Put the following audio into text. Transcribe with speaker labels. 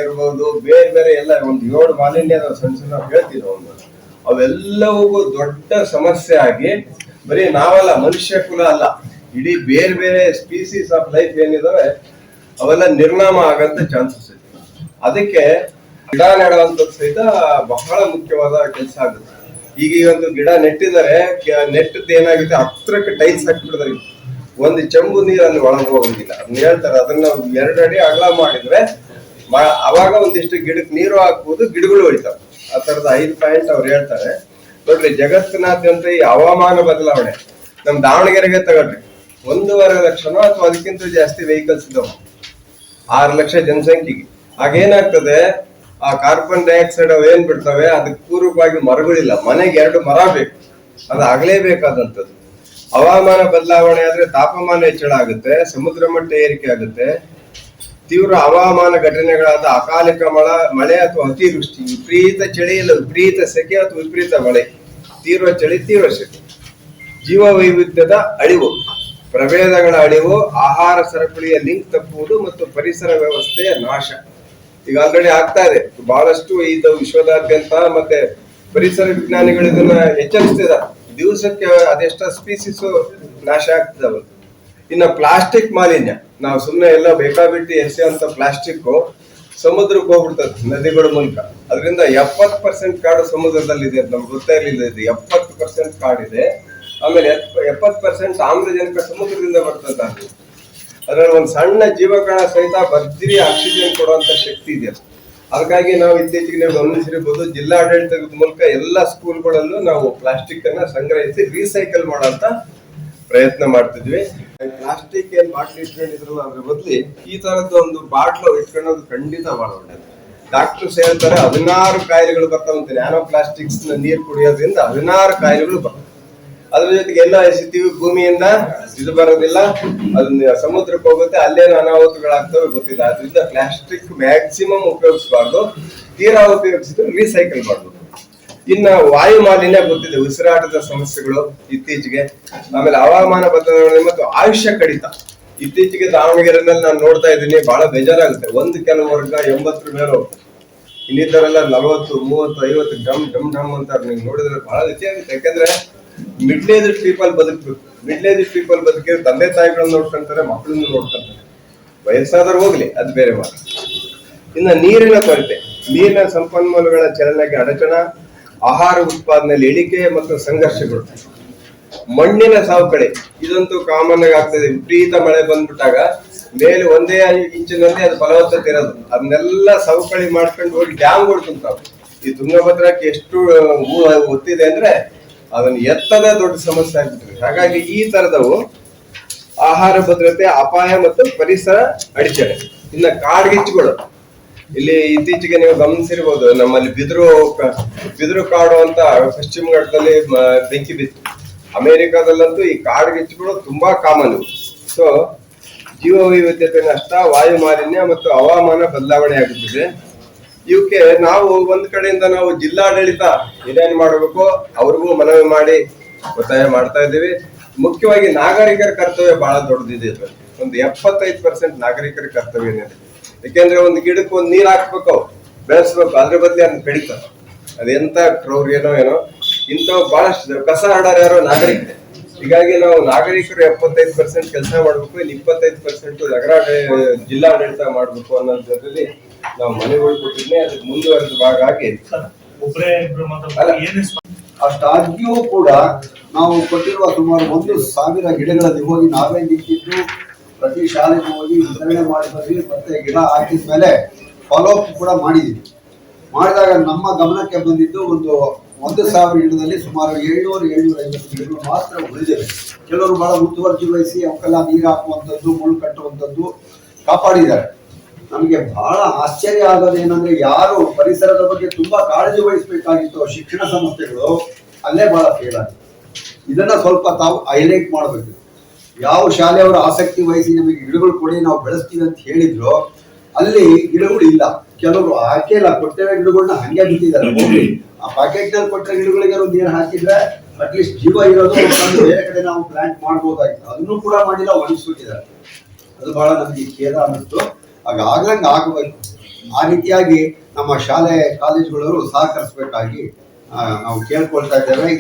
Speaker 1: ಇರ್ಬೋದು, ಬೇರೆ ಬೇರೆ ಎಲ್ಲ ಒಂದು 7 ಮಾಲಿನ್ಯ ಸಣ್ಣ ಸಣ್ಣ ಹೇಳ್ತೀವಿ ಒಂದು. ಅವೆಲ್ಲವೂ ದೊಡ್ಡ ಸಮಸ್ಯೆ ಆಗಿ ಬರೀ ನಾವಲ್ಲ, ಮನುಷ್ಯ ಕುಲ ಅಲ್ಲ, ಇಡೀ ಬೇರೆ ಬೇರೆ ಸ್ಪೀಸೀಸ್ ಆಫ್ ಲೈಫ್ ಏನಿದಾವೆ ಅವೆಲ್ಲ ನಿರ್ನಾಮ ಆಗಂತ ಚಾನ್ಸಸ್ ಇದೆ. ಅದಕ್ಕೆ ಗಿಡ ನೆಡುವಂಥದ್ದು ಸಹಿತ ಬಹಳ ಮುಖ್ಯವಾದ ಕೆಲಸ ಆಗುತ್ತೆ. ಈಗ ಈ ಒಂದು ಗಿಡ ನೆಟ್ಟಿದ್ದಾರೆ, ನೆಟ್ಟದ್ದು ಏನಾಗುತ್ತೆ, ಹತ್ರಕ್ಕೆ ಟೈಲ್ಸ್ ಹಾಕಿಬಿಡ್ತಾರೆ. ಒಂದು ಚೆಂಬು ನೀರು ಅಲ್ಲಿ ಒಳಗೆ ಹೋಗೋದಿಲ್ಲ. ಅದನ್ನ ಹೇಳ್ತಾರೆ, ಅದನ್ನ 2 ಅಡಿ ಅಗಲ ಮಾಡಿದ್ರೆ ಅವಾಗ ಒಂದಿಷ್ಟು ಗಿಡಕ್ಕೆ ನೀರು ಹಾಕ್ಬೋದು, ಗಿಡಗಳು ಉಳಿತಾವೆ. ಆ ತರದ 5 ಪಾಯಿಂಟ್ ಅವ್ರು ಹೇಳ್ತಾರೆ. ನೋಡ್ರಿ, ಜಗತ್ತಿನಾದ್ಯಂತ ಈ ಹವಾಮಾನ ಬದಲಾವಣೆ, ನಮ್ ದಾವಣಗೆರೆಗೆ ತಗೊಳ್ರಿ, 1.5 ಲಕ್ಷ ಅಥವಾ ಅದಕ್ಕಿಂತ ಜಾಸ್ತಿ ವೆಹಿಕಲ್ಸ್ ಇದಾವೆ 6 ಲಕ್ಷ ಜನಸಂಖ್ಯೆಗೆ. ಆಗೇನಾಗ್ತದೆ, ಆ ಕಾರ್ಬನ್ ಡೈಆಕ್ಸೈಡ್ ಅವು ಏನ್ ಬಿಡ್ತವೆ, ಅದಕ್ಕೆ ಪೂರ್ವಕವಾಗಿ ಮರಗಳಿಲ್ಲ. ಮನೆಗೆ 2 ಮರ ಬೇಕು, ಅದು ಆಗಲೇಬೇಕಾದಂಥದ್ದು. ಹವಾಮಾನ ಬದಲಾವಣೆ ಆದ್ರೆ ತಾಪಮಾನ ಹೆಚ್ಚಳ ಆಗುತ್ತೆ, ಸಮುದ್ರ ಮಟ್ಟ ಏರಿಕೆ ಆಗುತ್ತೆ, ತೀವ್ರ ಹವಾಮಾನ ಘಟನೆಗಳಾದ ಅಕಾಲಿಕ ಮಳೆ ಅಥವಾ ಅತಿವೃಷ್ಟಿ, ವಿಪರೀತ ಚಳಿ ಇಲ್ಲ ವಿಪರೀತ ಸೆಕೆ ಅಥವಾ ವಿಪರೀತ ಮಳೆ, ತೀವ್ರ ಚಳಿ ತೀವ್ರ ಸೆಕೆ, ಜೀವ ವೈವಿಧ್ಯದ ಅಳಿವು, ಪ್ರಭೇದಗಳ ಅಳಿವು, ಆಹಾರ ಸರಪಳಿಯ ಲಿಂಕ್ ತಪ್ಪುವುದು ಮತ್ತು ಪರಿಸರ ವ್ಯವಸ್ಥೆಯ ನಾಶ. ಈಗ ಆಲ್ರೆಡಿ ಆಗ್ತಾ ಇದೆ ಬಹಳಷ್ಟು. ಇದು ವಿಶ್ವದಾದ್ಯಂತ ಮತ್ತೆ ಪರಿಸರ ವಿಜ್ಞಾನಿಗಳು ಇದನ್ನ ಎಚ್ಚರಿಸ್ತಿದ್ದಾರೆ. ದಿವಸಕ್ಕೆ ಅದೆಷ್ಟ ಸ್ಪೀಸೀಸ್ ನಾಶ ಆಗ್ತಿದಾವೆ. ಇನ್ನು ಪ್ಲಾಸ್ಟಿಕ್ ಮಾಲಿನ್ಯ, ನಾವು ಸುಮ್ಮನೆ ಎಲ್ಲ ಬೇಕಾಬಿಟ್ಟು ಎಸೆಯುವಂತ ಪ್ಲಾಸ್ಟಿಕ್ ಸಮುದ್ರಕ್ಕೆ ಹೋಗ್ಬಿಡ್ತದೆ ನದಿಗಳ ಮೂಲಕ. ಅದರಿಂದ 70% ಕಾಡು ಸಮುದ್ರದಲ್ಲಿದೆ ಅಂತ ನಮ್ಗೆ ಗೊತ್ತೇ ಇರಲಿಲ್ಲ. ಇದು 70% ಕಾಡಿದೆ. ಆಮೇಲೆ 70% ಆಮ್ಲಜನಕ ಸಮುದ್ರದಿಂದ ಬರ್ತದೆ. ಅದ್ರಲ್ಲಿ ಒಂದು ಸಣ್ಣ ಜೀವಕಣ ಸಹಿತ ಭರ್ಜರಿ ಆಕ್ಸಿಜನ್ ಕೊಡುವಂತ ಶಕ್ತಿ ಇದೆ. ಅದಕ್ಕಾಗಿ ನಾವು ಇತ್ತೀಚೆಗೆ ನೀವು ಗಮನಿಸಿರ್ಬೋದು, ಜಿಲ್ಲಾಡಳಿತದ ಮೂಲಕ ಎಲ್ಲ ಸ್ಕೂಲ್ಗಳಲ್ಲೂ ನಾವು ಪ್ಲಾಸ್ಟಿಕ್ ಅನ್ನ ಸಂಗ್ರಹಿಸಿ ರೀಸೈಕಲ್ ಮಾಡೋಂತ ಪ್ರಯತ್ನ ಮಾಡ್ತಿದ್ವಿ. ಪ್ಲಾಸ್ಟಿಕ್ ಏನ್ ಬಾಟ್ಲಿ ಇಟ್ಕೊಂಡಿದ್ರಲ್ಲ, ಅದ್ರ ಬದಲಿ ಈ ತರದ್ದು ಒಂದು ಬಾಟ್ಲು ಇಟ್ಕೊಳ್ಳೋದು ಖಂಡಿತ ಬಹಳ ಒಳ್ಳೇದು. ಡಾಕ್ಟರ್ಸ್ ಹೇಳ್ತಾರೆ 16 ಕಾಯಿಲೆಗಳು ಬರ್ತಾವಂತೆ ನ್ಯಾನೋ ಪ್ಲಾಸ್ಟಿಕ್ಸ್ ನೀರು ಕುಡಿಯೋದ್ರಿಂದ. 16 ಕಾಯಿಲೆಗಳು ಬರ್ತವೆ. ಅದ್ರ ಜೊತೆಗೆ ಎಲ್ಲ ಎಸಿತೀವಿ, ಭೂಮಿಯಿಂದ ಇದು ಬರೋದಿಲ್ಲ, ಅದನ್ನ ಸಮುದ್ರಕ್ಕೆ ಹೋಗುತ್ತೆ, ಅಲ್ಲೇನು ಅನಾಹುತಗಳಾಗ್ತವೆ ಗೊತ್ತಿಲ್ಲ. ಅದರಿಂದ ಪ್ಲಾಸ್ಟಿಕ್ ಮ್ಯಾಕ್ಸಿಮಮ್ ಉಪಯೋಗಿಸಬಾರ್ದು, ತೀರಾ ಉಪಯೋಗಿಸಿದ್ರೆ ರೀಸೈಕಲ್ ಮಾಡಬೇಕು. ಇನ್ನ ವಾಯು ಮಾಲಿನ್ಯ ಗೊತ್ತಿದೆ, ಉಸಿರಾಟದ ಸಮಸ್ಯೆಗಳು ಇತ್ತೀಚೆಗೆ, ಆಮೇಲೆ ಹವಾಮಾನ ಬದಲಾವಣೆ ಮತ್ತು ಆಯುಷ್ಯ ಕಡಿತ. ಇತ್ತೀಚೆಗೆ ದಾವಣಗೆರೆನಲ್ಲಿ ನಾನು ನೋಡ್ತಾ ಇದ್ದೀನಿ, ಬಹಳ ಬೇಜಾರಾಗುತ್ತೆ. ಕೆಲವು ವರ್ಗ 80 ಮೇಲೆ ಹೋಗ್ತಾರೆ, ಇನ್ನಿದ್ದರೆಲ್ಲ 40, 30, 50 ಡಮ್ ಡಮ್ ಡಮ್ ಅಂತಾರೆ. ನೀವು ನೋಡಿದ್ರೆ ಬಹಳ ವಿಷಯ ಆಗುತ್ತೆ. ಯಾಕಂದ್ರೆ ಮಿಡ್ಲ್ ಏಜ್ ಪೀಪಲ್ ಬದುಕಬೇಕು. ಮಿಡ್ಲ್ ಏಜ್ ಪೀಪಲ್ ಬದುಕಿದ್ರೆ ತಂದೆ ತಾಯಿಗಳನ್ನ ನೋಡ್ಕೊಂತಾರೆ, ಮಕ್ಕಳನ್ನ ನೋಡ್ಕೊಂತಾರೆ. ವಯಸ್ಸಾದರೂ ಹೋಗ್ಲಿ, ಅದು ಬೇರೆ ಮಾತು. ಇನ್ನು ನೀರಿನ ಕೊರತೆ, ನೀರಿನ ಸಂಪನ್ಮೂಲಗಳ ಚಲನೆಗೆ ಅಡಚಣ, ಆಹಾರ ಉತ್ಪಾದನೆಯಲ್ಲಿ ಇಳಿಕೆ ಮತ್ತು ಸಂಘರ್ಷಗಳು, ಮಣ್ಣಿನ ಸವಕಳಿ, ಇದಂತೂ ಕಾಮನ್ ಆಗಿ ಆಗ್ತದೆ. ವಿಪರೀತ ಮಳೆ ಬಂದ್ಬಿಟ್ಟಾಗ ಮೇಲೆ 1 ಇಂಚಿನಲ್ಲಿ ಅದು ಫಲವತ್ತತೆ ಇರೋದು, ಅದನ್ನೆಲ್ಲ ಸವಕಳಿ ಮಾಡ್ಕೊಂಡು ಹೋಗಿ ಡ್ಯಾಮ್ಗಳು ತುಂಬ್ತಾವೆ. ಈ ತುಂಗಭದ್ರಕ್ಕೆ ಎಷ್ಟು ಒತ್ತಿದೆ ಅಂದ್ರೆ ಅದನ್ನ ಎತ್ತದ ದೊಡ್ಡ ಸಮಸ್ಯೆ ಆಗ್ಬಿಟ್ಟಿದೆ. ಹಾಗಾಗಿ ಈ ತರದವು ಆಹಾರ ಭದ್ರತೆ, ಅಪಾಯ ಮತ್ತು ಪರಿಸರ ಅಡಚಣೆ. ಇನ್ನ ಕಾಡ್ಗಿಚ್ಚುಗಳು, ಇಲ್ಲಿ ಇತ್ತೀಚೆಗೆ ನೀವು ಗಮನಿಸಿರ್ಬೋದು, ನಮ್ಮಲ್ಲಿ ಬಿದಿರು ಕಾಡು ಅಂತ ಪಶ್ಚಿಮ ಘಟ್ಟದಲ್ಲಿ ಬೆಂಕಿ ಬಿತ್ತು. ಅಮೆರಿಕಾದಲ್ಲಂತೂ ಈ ಕಾಡ್ಗಿಚ್ಚುಗಳು ತುಂಬಾ ಕಾಮನ್. ಸೊ ಜೀವ ವೈವಿಧ್ಯತೆ ನಷ್ಟ, ವಾಯು ಮಾಲಿನ್ಯ ಮತ್ತು ಹವಾಮಾನ ಬದಲಾವಣೆ ಆಗುತ್ತಿದೆ. ಇವಕ್ಕೆ ನಾವು ಒಂದ್ ಕಡೆಯಿಂದ ನಾವು ಜಿಲ್ಲಾಡಳಿತ ಏನೇನ್ ಮಾಡಬೇಕು ಅವ್ರಿಗೂ ಮನವಿ ಮಾಡಿ ಒತ್ತಾಯ ಮಾಡ್ತಾ ಇದ್ದೀವಿ. ಮುಖ್ಯವಾಗಿ ನಾಗರಿಕರ ಕರ್ತವ್ಯ ಬಹಳ ದೊಡ್ಡದಿದೆ. ಒಂದು 75% ನಾಗರಿಕರ ಕರ್ತವ್ಯ ಏನಿದೆ. ಯಾಕೆಂದ್ರೆ ಒಂದು ಗಿಡಕ್ಕೆ ಒಂದು ನೀರ್ ಹಾಕ್ಬೇಕು, ಬೆಳೆಸ್ಬೇಕು, ಅದ್ರ ಬದಲಿ ಅದನ್ನ ಕಡಿತಾರೆ. ಅದೆಂತ ಕ್ರೌರ್ಯನೋ ಏನೋ. ಇಂಥವು ಬಹಳಷ್ಟು ಕಸ ಹರಡೋರು ಯಾರೋ ನಾಗರಿಕರೇ. ಹೀಗಾಗಿ ನಾವು ನಾಗರಿಕರು 75% ಕೆಲಸ ಮಾಡ್ಬೇಕು, ಇನ್ನು 25% ನಗರ ಜಿಲ್ಲಾಡಳಿತ ಮಾಡ್ಬೇಕು ಅನ್ನೋದ್ರಲ್ಲಿ ನಾವು ಮನೆಗಳು ಕೊಟ್ಟಿದ್ನೆ. ಅದಕ್ಕೆ ಮುಂದುವರೆದ ಭಾಗ ಆಗಿ
Speaker 2: ಅಷ್ಟಾಗ್ಯೂ ಕೂಡ ನಾವು ಕೊಟ್ಟಿರುವ ಸುಮಾರು 1,000 ಗಿಡಗಳಲ್ಲಿ ಹೋಗಿ ನಾವೇ ನಿಂತಿದ್ದು ಪ್ರತಿ ಶಾಲೆಗೆ ಹೋಗಿ ವಿತರಣೆ ಮಾಡಿದ್ವಿ. ಮತ್ತೆ ಗಿಡ ಹಾಕಿದ ಮೇಲೆ ಫಾಲೋ ಅಪ್ ಕೂಡ ಮಾಡಿದ್ವಿ. ಮಾಡಿದಾಗ ನಮ್ಮ ಗಮನಕ್ಕೆ ಬಂದಿದ್ದು 1,000 ಗಿಡದಲ್ಲಿ ಸುಮಾರು 700-750 ಗಿಡಗಳು ಮಾತ್ರ ಉಳಿದಿವೆ. ಕೆಲವರು ಬಹಳ ಮುತುವರ್ಜಿ ವಹಿಸಿ ಅವಕ್ಕೆಲ್ಲ ನೀರು ಹಾಕುವಂಥದ್ದು, ಮುಳ್ಳು ಕಟ್ಟುವಂಥದ್ದು ಕಾಪಾಡಿದ್ದಾರೆ. ನಮಗೆ ಬಹಳ ಆಶ್ಚರ್ಯ ಆಗೋದೇನಂದ್ರೆ, ಯಾರು ಪರಿಸರದ ಬಗ್ಗೆ ತುಂಬಾ ಕಾಳಜಿ ವಹಿಸಬೇಕಾಗಿತ್ತು ಶಿಕ್ಷಣ ಸಂಸ್ಥೆಗಳು, ಅಲ್ಲೇ ಬಹಳ ಫೇಲ್ ಆಗಿದೆ. ಇದನ್ನ ಸ್ವಲ್ಪ ತಾವು ಹೈಲೈಟ್ ಮಾಡಬೇಕು. ಯಾವ ಶಾಲೆಯವರ ಆಸಕ್ತಿ ವಹಿಸಿ ನಮಗೆ ಗಿಡಗಳು ಕೊಡಿ, ನಾವು ಬೆಳೆಸ್ತೀವಿ ಅಂತ ಹೇಳಿದ್ರು, ಅಲ್ಲಿ ಗಿಡಗಳು ಇಲ್ಲ. ಕೆಲವರು ಹಾಕಿಲ್ಲ, ಕೊಟ್ಟಿರೋ ಗಿಡಗಳನ್ನ ಹಂಗೆ ಬಿಟ್ಟಿದ್ದಾರೆ. ಆ ಪ್ಯಾಕೆಟ್ ನಲ್ಲಿ ಕೊಟ್ಟಿರೋ ಗಿಡಗಳಿಗೆ ನೀರು ಹಾಕಿದ್ರೆ ಅಟ್ಲೀಸ್ಟ್ ಜೀವ ಇರೋದು ಬೇರೆ ಕಡೆ ನಾವು ಪ್ಲಾಂಟ್ ಮಾಡ್ಬೋದಾಗಿತ್ತು. ಅದನ್ನು ಕೂಡ ಮಾಡಿಲ್ಲ, ಒಣಗಿಸ್ಬಿಟ್ಟಿದ್ದಾರೆ. ಅದು ಬಹಳ ನಮ್ಗೆ ಖೇದ ಅನ್ನಿಸ್ತು. ಹಾಗಾಗ್ಲಂಗೆ ಆಗಬೇಕು. ಆ ರೀತಿಯಾಗಿ ನಮ್ಮ ಶಾಲೆ ಕಾಲೇಜುಗಳವರು ಸಹಕರಿಸಬೇಕಾಗಿ ನಾವು ಕೇಳ್ಕೊಳ್ತಾ ಇದ್ದೇವೆ.